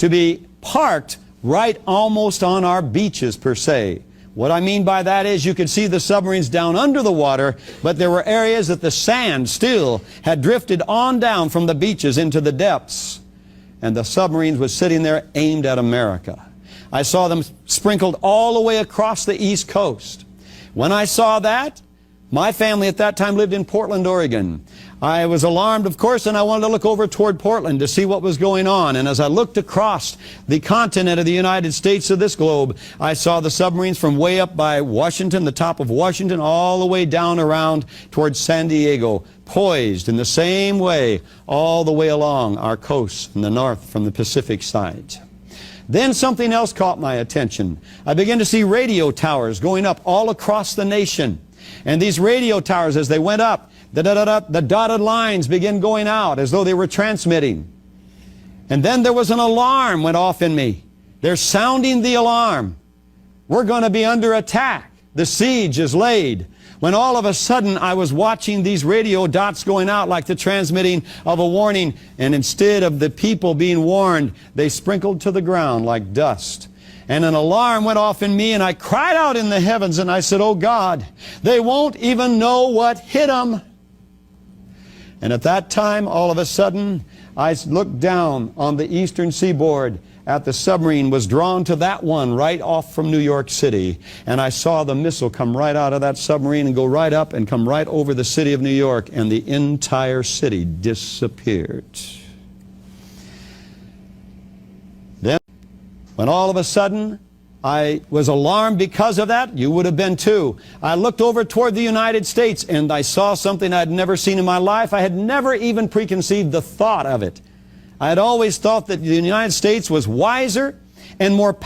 to be parked right almost on our beaches per se. What I mean by that is you could see the submarines down under the water, but there were areas that the sand still had drifted on down from the beaches into the depths. And the submarines were sitting there aimed at America. I saw them sprinkled all the way across the East Coast. When I saw that, my family at that time lived in Portland, Oregon. I was alarmed, of course, and I wanted to look over toward Portland to see what was going on. And as I looked across the continent of the United States of this globe, I saw the submarines from way up by Washington, the top of Washington, all the way down around towards San Diego, poised in the same way all the way along our coast in the north from the Pacific side. Then something else caught my attention. I began to see radio towers going up all across the nation. And these radio towers, as they went up, the dotted lines began going out as though they were transmitting. And then there was an alarm went off in me. They're sounding the alarm. We're going to be under attack. The siege is laid. When all of a sudden I was watching these radio dots going out like the transmitting of a warning, and instead of the people being warned, they sprinkled to the ground like dust. And an alarm went off in me, and I cried out in the heavens, and I said, "Oh God, they won't even know what hit them." And at that time, all of a sudden, I looked down on the eastern seaboard at the submarine was drawn to that one right off from New York City. And I saw the missile come right out of that submarine and go right up and come right over the city of New York, and the entire city disappeared. Then, when all of a sudden, I was alarmed because of that. You would have been too. I looked over toward the United States and I saw something I'd never seen in my life. I had never even preconceived the thought of it. I had always thought that the United States was wiser and more powerful